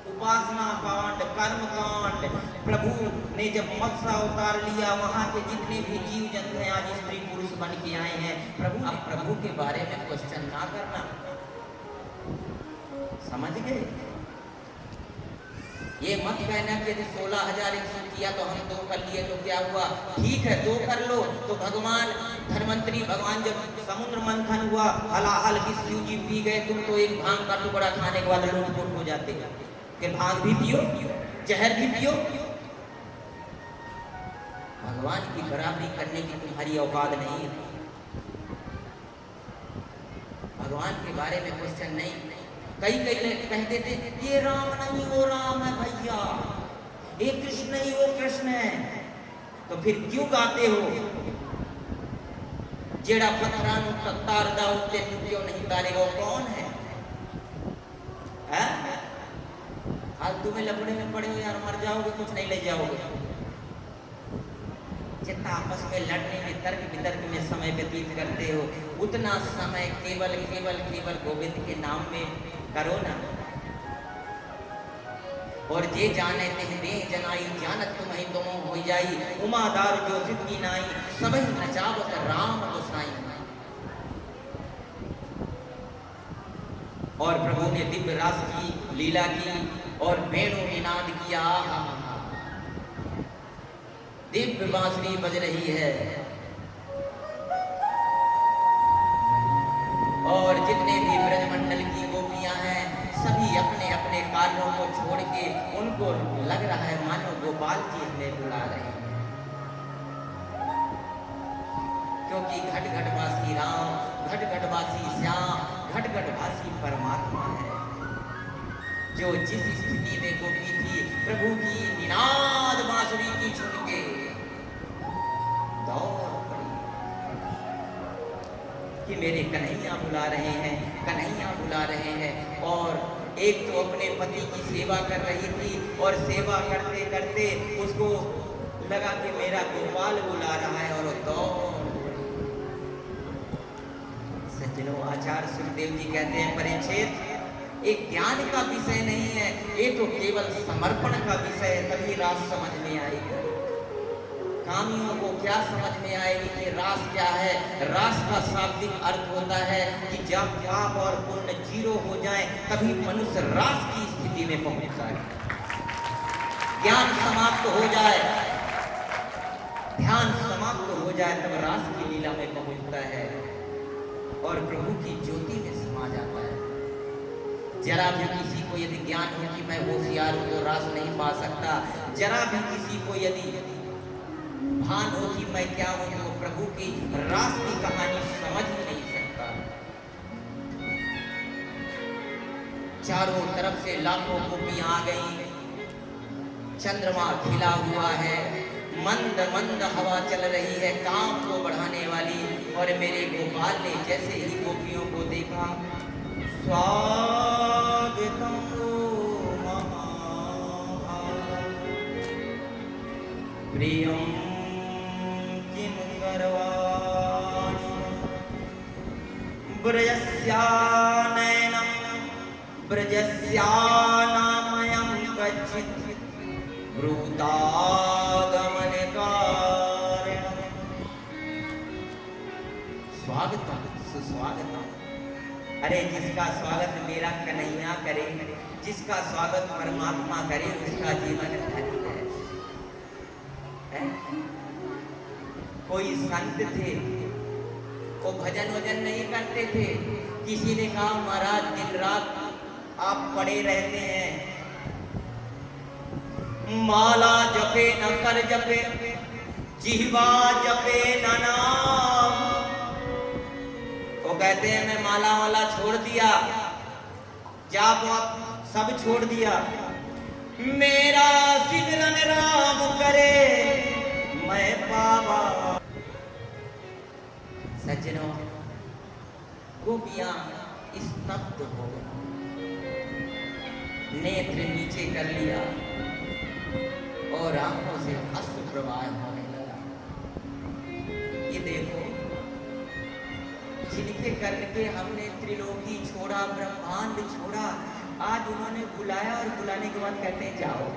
उपासना कांड, कर्म कांड, प्रभु ने जब मत्स्य अवतार लिया, वहां के जितने भी जीव जंतु हैं आज स्त्री पुरुष बन के आए हैं। प्रभु अब प्रभु के बारे में क्वेश्चन ना करना। समझ गए? ये मत कहना कि यदि 16,100 किया तो हम 2 कर लिए तो क्या हुआ। ठीक है 2 कर लो। तो भगवान धन्वंतरी भगवान जब समुद्र मंथन हुआ, हलाहल की शिव जी पी गए, तुम तो एक भांग का टुकड़ा खाने के बाद लूटपुट हो जाते। फिर भांग भी पियो, जहर भी पियो। भगवान की बराबरी करने की तुम्हारी औकात नहीं है। भगवान के बारे में क्वेश्चन नहीं। कई कहते थे ये राम नहीं वो राम है भैया, ये कृष्ण नहीं वो कृष्ण है। तो फिर क्यों गाते हो? जेड़ा पत्थरां नूं तारदा उत्ते क्यों नहीं तारेगा? वो कौन है? फालतू में लपड़े में पड़े हो यार, मर जाओगे, कुछ नहीं ले जाओगे। जितना आपस में लड़ने में, तर्क वितर्क में समय व्यतीत करते हो, उतना समय केवल केवल केवल गोविंद के नाम में करो ना। और जे जाने ते दे जनाई, जानत तुम्हें तुम हो जाई। उमादार जो जितनी नाई, सबही नचावत राम गोसाई। और प्रभु ने दिव्य रास की लीला की और वेणु निनाद किया। दिव्य बांसुरी बज रही है और जितने भी ब्रजमंडल की गोपियां हैं सभी अपने अपने कार्यों को छोड़ के, उनको लग रहा है मानो गोपाल जी हमें बुला रहे हैं। क्योंकि घट घटवासी राम, घट घटवासी श्याम, घट घटवासी परमात्मा है। जो जिस स्थिति में गोपी थी, प्रभु की निनाद बांसुरी की सुन के दौड़ पड़ी कि मेरे कन्हैया बुला रहे हैं, कन्हैया बुला रहे हैं। और एक तो अपने पति की सेवा कर रही थी और सेवा करते करते उसको लगा कि मेरा गोपाल बुला रहा है और दौड़। सज्जनों, आचार्य सुखदेव जी कहते हैं परीक्षित, एक ज्ञान का विषय नहीं है, ये तो केवल समर्पण का विषय है, तभी रास समझ में आएगी। कामियों को क्या समझ में आएगी कि रास क्या है? रास का शाब्दिक अर्थ होता है कि जब पाप और पुण्य जीरो हो जाए तभी मनुष्य रास की स्थिति में पहुंचता है। ज्ञान समाप्त हो जाए, ध्यान समाप्त हो जाए, तब रास की लीला में पहुंचता है और प्रभु की ज्योति में समा जाता है। जरा भी किसी को यदि ज्ञान हो कि मैं होशियार हूं तो रास नहीं पा सकता, जरा भी किसी को यदि भान हो कि मैं क्या हूं तो प्रभु की रास की कहानी समझ ही नहीं सकता। चारों तरफ से लाखों गोपियां आ गई, चंद्रमा खिला हुआ है, मंद मंद हवा चल रही है काम को बढ़ाने वाली, और मेरे गोपाल ने जैसे ही गोपियों को देखा, स्वागतम प्रियम किम करवाणि ब्रजस्यानयनं ब्रजस्यानामयं कच्चित् ब्रूतागमनकारिणम्। स्वागतम सुस्वागतम। अरे जिसका स्वागत मेरा कन्हैया करे, जिसका स्वागत परमात्मा करे, उसका जीवन धन्य है। कोई संत थे, वो भजन वजन नहीं करते थे। किसी ने कहा महाराज दिन रात आप पड़े रहते हैं, माला जपे न कर जपे, जिह्वा जपे न नाम। वो कहते हैं मैं माला वाला छोड़ दिया, जाप वाप सब छोड़ दिया, मेरा सिमरन राम करे मैं पावा। सज्जनों, गोपियां स्तब्ध हो गई, नेत्र नीचे कर लिया और आंखों से अश्रु प्रवाह होने लगा। ये देखो, जिनके करके हमने त्रिलोकी छोड़ा, ब्रह्मांड छोड़ा, आज उन्होंने बुलाया और बुलाने के बाद कहते हैं जाओ।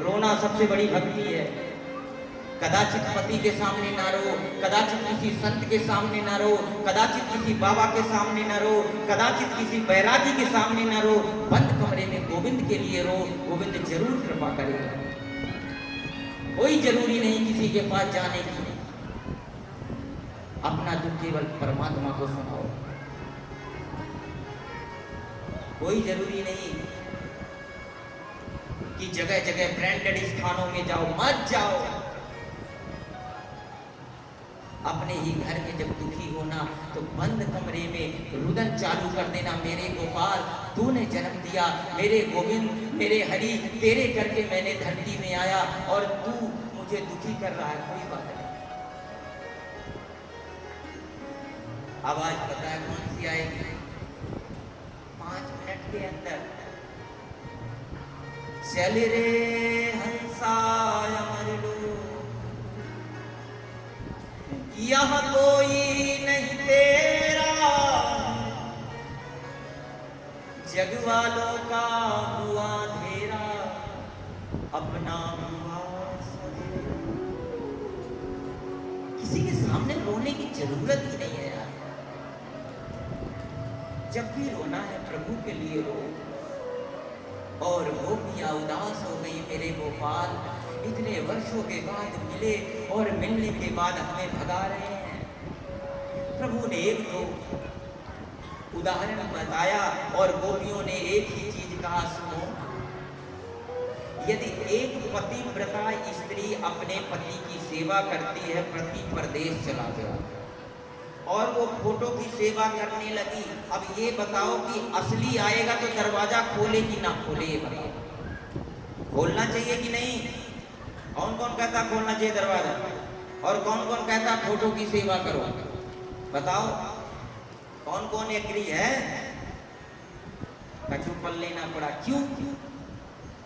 रोना सबसे बड़ी भक्ति है। कदाचित पति के सामने ना रो, कदाचित किसी संत के सामने ना रो, कदाचित किसी बाबा के सामने ना रो, कदाचित किसी बैरागी के सामने ना रो, बंद कमरे में गोविंद के लिए रो, गोविंद जरूर कृपा करेगा। कोई जरूरी नहीं किसी के पास जाने की, अपना दुख केवल परमात्मा को सुनाओ। कोई जरूरी नहीं कि जगह जगह ब्रांडेड स्थानों में जाओ, मत जाओ। अपने ही घर में जब दुखी होना तो बंद कमरे में रुदन चालू कर देना, मेरे गोपाल तूने जन्म दिया, मेरे गोविंद मेरे हरि तेरे करके मैंने धरती में आया और तू मुझे दुखी कर रहा है। कोई बात नहीं, आवाज पता है कौन सी आएगी? 5 मिनट के अंदर। चल रे हंसा अमर लो, यहाँ कोई नहीं तेरा, जग वालों का हुआ तेरा, अपना हुआ सवेरा। किसी के सामने रोने की जरूरत ही नहीं है यार। जब भी रोना है प्रभु के लिए रो। और गोपियां उदास हो गई, मेरे गोपाल इतने वर्षों के बाद मिले और मिलने के बाद हमें भगा रहे हैं। प्रभु ने एक दो उदाहरण बताया और गोपियों ने एक ही चीज कहा, सुनो, यदि एक पतिव्रता स्त्री अपने पति की सेवा करती है, पति परदेश चला गया और वो फोटो की सेवा करने लगी, अब ये बताओ कि असली आएगा तो दरवाजा खोले कि ना खोले? ये बताओ, खोलना चाहिए कि नहीं? कौन कौन कहता खोलना चाहिए दरवाजा और कौन कौन कहता फोटो की सेवा करो? बताओ कौन कौन एग्री है? कछु पल लेना पड़ा। क्यों?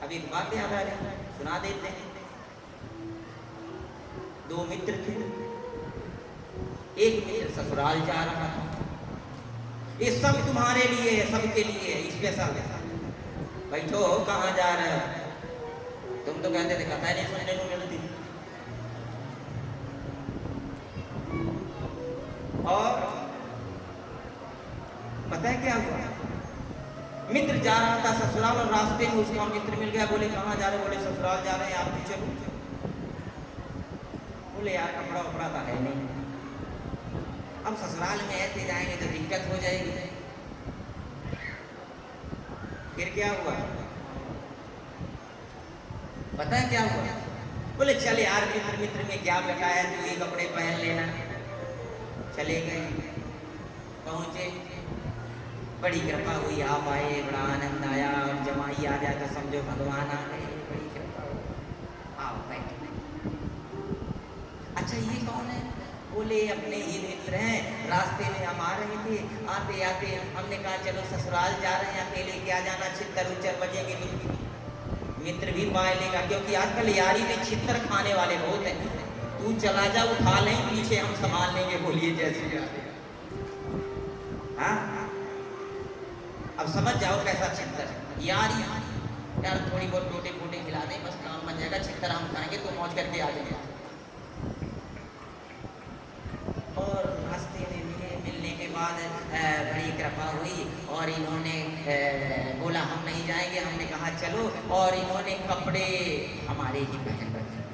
अब एक बात याद आ रही, सुना देते हैं। 2 मित्र थे, एक मित्र ससुराल जा रहा था, ये सब तुम्हारे लिए है, सबके लिए है, स्पेशल। बैठो, कहाँ जा रहे हो? तुम तो कहते थे कथा नहीं सुनने को मिलती। और पता है क्या हुआ? मित्र जा रहा था ससुराल और रास्ते में उसका मित्र मिल गया। बोले कहाँ जा रहे? बोले ससुराल जा रहे हैं, आप भी चलो। बोले यार कपड़ा वपड़ा तो है नहीं, अब ससुराल में ऐसे जाएंगे तो दिक्कत हो जाएगी। फिर क्या हुआ पता है क्या हुआ? बोले चल यार मित्र मित्र में क्या बेटा है, तू ये कपड़े पहन लेना। चले गए, पहुंचे, बड़ी कृपा हुई, आप आए, बड़ा आनंद आया। और जमाई आ जाए तो समझो भगवान आ गए, बड़ी कृपा हुई। आओ बैठो। अच्छा ये कौन है? बोले अपने ही मित्र हैं, रास्ते में हम आ रहे थे, आते आते हमने कहा चलो ससुराल जा रहे हैं, अकेले क्या जाना, छितर उच्चर बजेंगे तो मित्र भी पा लेगा। क्योंकि आजकल यारी में छितर खाने वाले बहुत हैं। तू चला जा, उठा लें, पीछे हम संभाल लेंगे। बोलिए जैसे हाँ, अब समझ जाओ कैसा छितर यारी। यार थोड़ी बहुत टोटे फूटे खिला दें, बस काम बन जाएगा, छितर हम खाएंगे तो मौज करके आ जाएंगे। और रास्ते में मिलने के बाद बड़ी कृपा हुई और इन्होंने बोला हम नहीं जाएंगे। हमने कहा चलो, और इन्होंने कपड़े हमारे ही पहन रखे।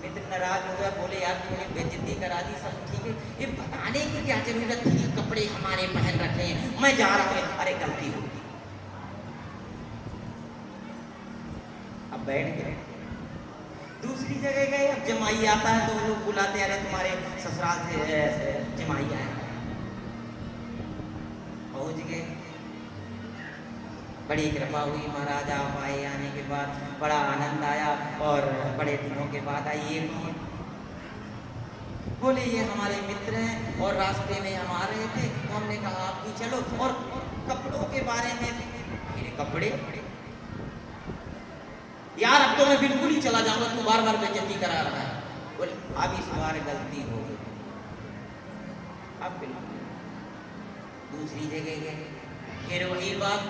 मित्र नाराज हो गया, बोले यार थोड़ी बेइज्जती करा दी, सब ठीक है, ये बताने की क्या जरूरत थी, कपड़े हमारे पहन रखे हैं, मैं जा रहा हूँ। अरे गलती हो गई। अब बैठ गए, दूसरी जगह गए। अब जमाई आता है तो लोग बुलाते, अरे तुम्हारे ससुराल से जमाई आए। पहुंच गए, बड़ी कृपा हुई, महाराज आप आए। आने के बाद बड़ा आनंद आया और बड़े दिनों के बाद आई। ये कौन? बोले ये हमारे मित्र हैं और रास्ते में हम आ रहे थे तो हमने कहा आप भी चलो। और कपड़ों के बारे में, कपड़े यार अब तो मैं बिल्कुल ही चला जाऊंगा, तू बार बार बेइज्जती करा रहा है। बोले अब इस बार गलती हो गई, अब बिल्कुल। दूसरी जगह गए, फिर वही बात।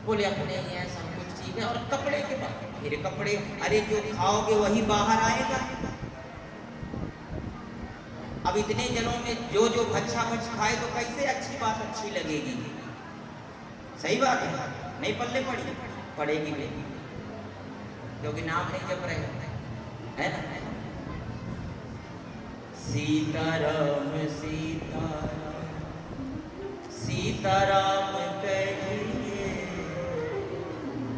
बोले अपने ही है, सब कुछ ठीक है। और कपड़े के बाद फिर कपड़े, अरे जो खाओगे वही बाहर आएगा। अब इतने जनों में जो जो भच्छा भच्छ खाए तो कैसे अच्छी बात अच्छी लगेगी? सही बात है, नहीं पल्ले पड़ेगी नहीं, क्योंकि नाम नहीं जप रहे है ना। सीताराम सीताराम सीताराम कहिए,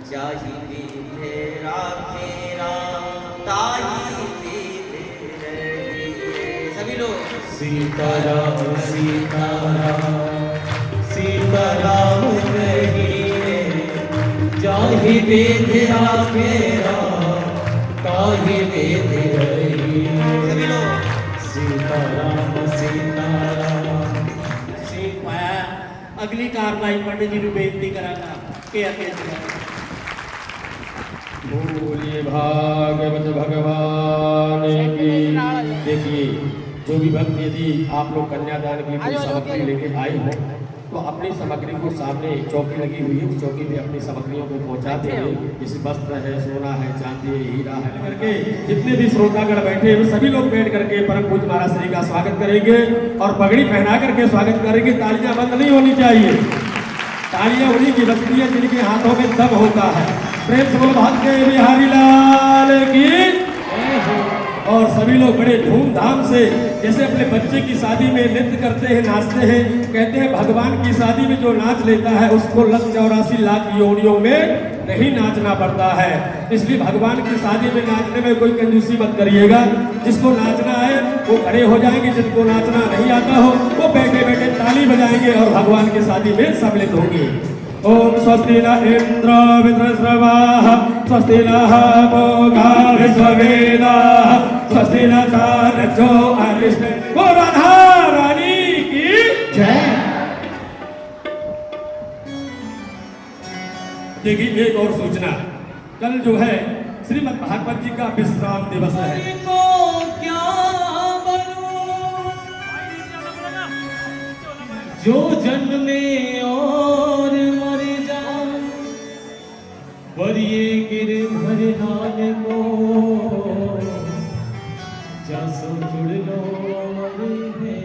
चाहिए तेरा तेरा ताई रहिए। सभी लोग सीताराम सीताराम सीताराम कहिए, चाहे तेरा तेरा काहे वेद रही। सभी लोग सीताराम सीताराम। अगली कार्रवाई पंडित जी ने बेनती कराना के अध्यक्ष। बोलिए भागवत भगवान की। देखिए जो भी भक्त यदि आप लोग कन्यादान के लिए कोई सामग्री लेके आए हो तो अपनी सामग्री को सामने चौकी लगी हुई है, उस चौकी पे अपनी सामग्रियों को पहुंचाते हुए, जैसे वस्त्र है, सोना है, चांदी है, हीरा है करके जितने भी श्रोतागण बैठे हैं सभी लोग बैठ करके परम पूज्य महाराज श्री का स्वागत करेंगे और पगड़ी पहना करके स्वागत करेंगे। तालियां बंद नहीं होनी चाहिए, तालियां उन्हीं की बजती है जिनके हाथों में दम होता है। प्रेम से बोलो भक्त बिहारी लाल की। और सभी लोग बड़े धूमधाम से जैसे अपने बच्चे की शादी में नृत्य करते हैं, नाचते हैं। कहते हैं भगवान की शादी में जो नाच लेता है उसको 84 लाख योनियों में नहीं नाचना पड़ता है। इसलिए भगवान की शादी में नाचने में कोई कंजूसी मत करिएगा। जिसको नाचना है वो खड़े हो जाएंगे, जिनको नाचना नहीं आता हो वो बैठे बैठे ताली बजाएंगे और भगवान की शादी में सम्मिलित होंगे। ओम स्वस्ति न इंद्र विद्रस्रवाः स्वस्ति नः पूषा विश्ववेदाः स्वस्ति न तार्क्ष्यो अरिष्टनेमिः। ओ राधा रानी की जय। देखिए एक और सूचना, कल जो है श्रीमद् भागवत जी का विश्राम दिवस है। को क्या बनूं जो जन्मे और मर जाए वरिये गिरधर लाल को जसो जुड़ लो अमर है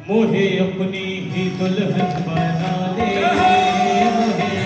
मोहे अपनी ही दुल्हन बना ले मोहे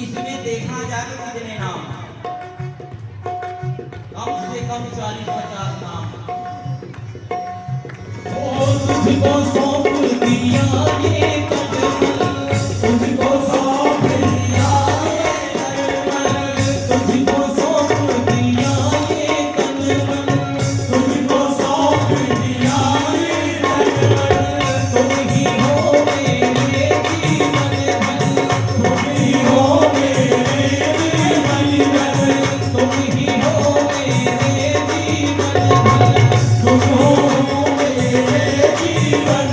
इसमें देखा जाए तो कितने नाम कम से कम 40-50 नाम तुझको सौंप दिया ये तुझको सौंप दिया तुझको सौंप दिया ये तुझको सौंप दिया तुम ही हो मेरे जीवन तुम ही हो मेरे जीवन तुम ही हो मेरे जीवन तुम हो मेरे जीवन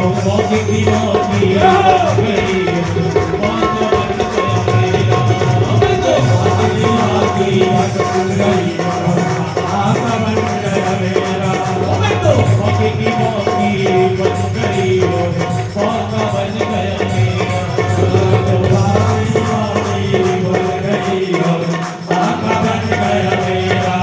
मौके की मौकी गई बात बन गया मेरा मैं तो मौके की मौकी बात बन गई बात बन गया मेरा मैं तो मौके की मौकी बन गई बात बन गया मेरा तो मौके बन गई बात बन गया मेरा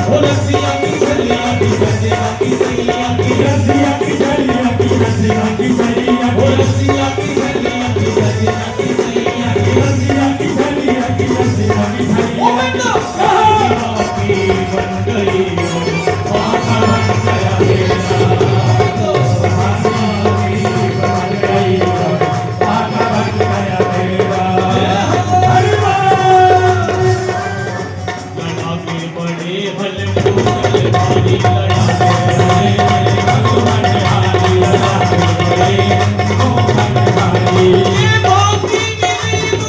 ओ रसिया की सैया की सैया की सैया की रसिया की सैया की रसिया की सैया ओ रसिया की सैया की सैया की सैया की रसिया की सैया की रसिया की सैया ओ मैं तो की बन गई बात बन गया मेरा तो की बन गई बात बन गया मेरा हरि लड़ा के बड़े हल भारी लड़ा भगवान हारी लड़ा भगवान ये बाकी मेरी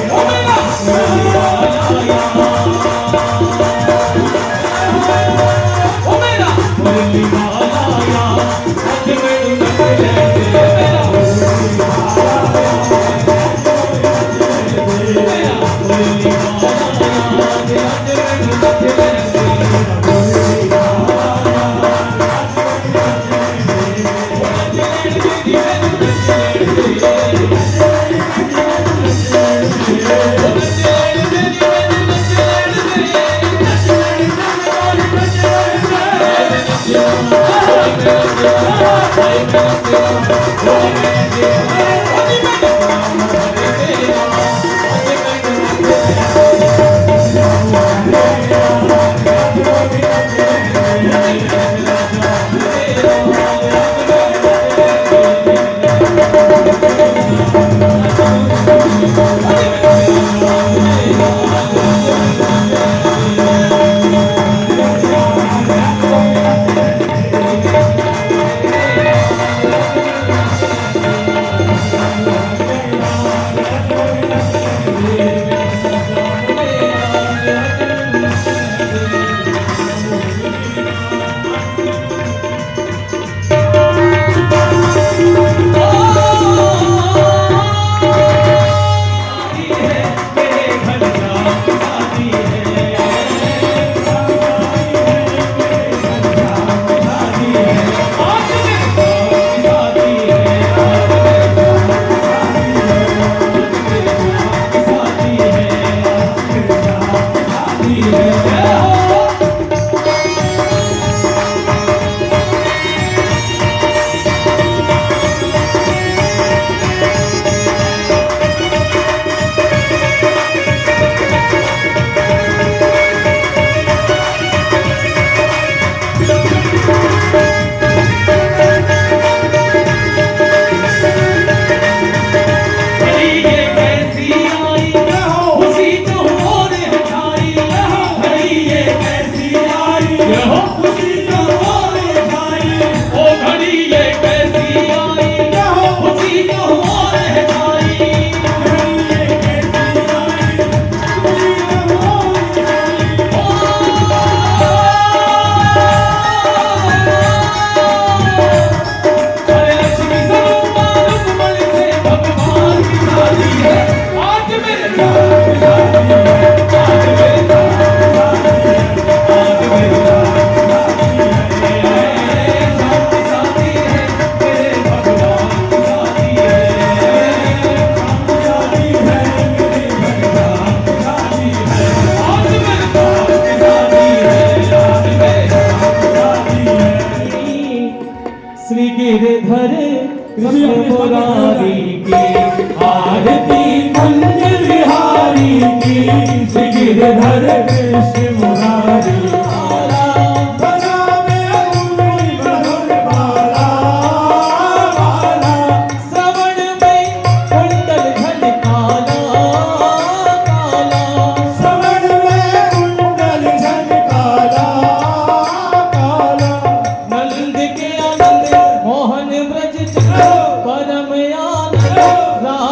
Oh,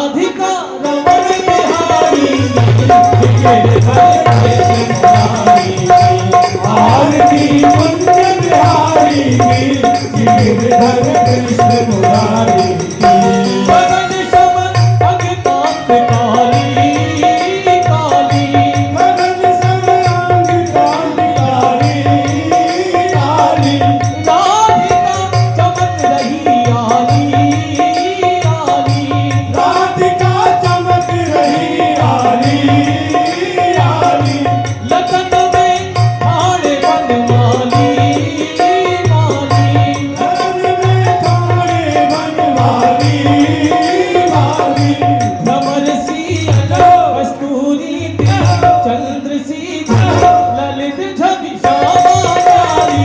राधिका रमण बिहारी गिरधर कृष्ण मुरारी आरती कुंज बिहारी की गिरधर कृष्ण मुरारी की मदन शमन अगतांत काली काली मदन समांग काली काली राधिका चमक रही आली आली राधिका चमक रही आली आली लगन में ठाणे बनवाली माली धन में थाने बनवाली वाली भ्रमर सी कस्तूरी चंद्र सी ललित झवि श्यामाली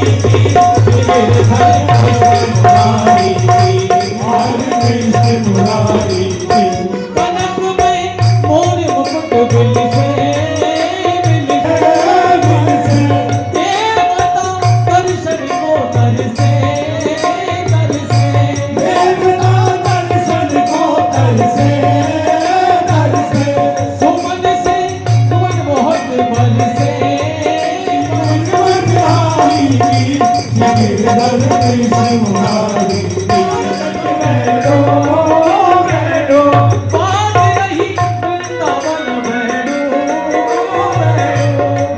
गिरधर कृष्ण मुरारी कृष्ण मुरारी कनक में मोर मुकुट बिल से देवता दर्शन को तरसे तरसे देवता दर्शन को तरसे तरसे सुमन से सुमन बहुत बल से बिहारी की गिरधर कृष्ण मुरारी बाज रही वृंदावन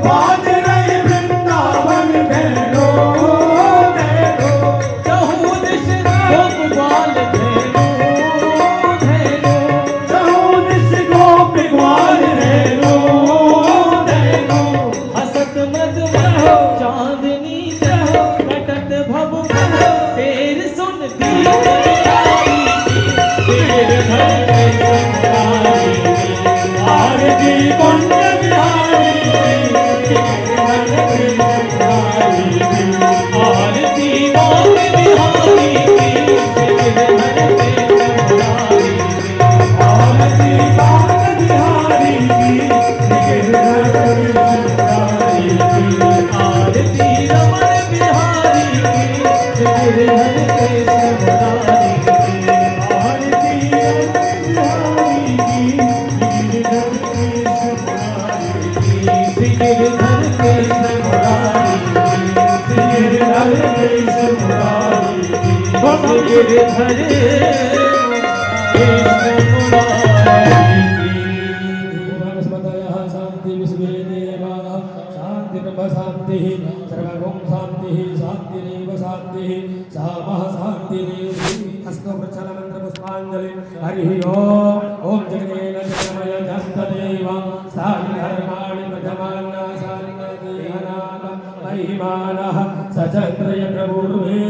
बाज रही वृंदावन भैरो भैरो चहु दिश गोपाल चहु दिश गोप ग्वाल रैनो रैनो हसत मद चांदनी कटत भव तेर सुन आरती कुंज बिहारी गिरधर कृष्ण मुरारी आरती मोर बिहारी गिरधर कृष्ण मुरारी आरती कुंज बिहारी गिरधर कृष्ण मुरारी आरती रमण बिहारी गिरधर कृष्ण मुरारी आरती बिहारी गिरधर कृष्ण मुरारी गिरधर कृष्ण मुरारी गिरधर कृष्ण मुरारी गिरधर कृष्ण मुरारी वनस्पतयः शान्ति विश्वे देवाः शान्तिर्ब्रह्म शान्तिः सर्वगुण शान्तिः शान्तिरेव शान्तिः सामः शान्तिरेव हस्तो प्रचलमन्त्र पुष्पाञ्जलि हरिः ॐ जगदेव जगमय जन्तदेव स्थानि धर्माणि प्रथमान्ना सान्नदेहनाम महिमानः सचन्द्रयप्रपूर्वे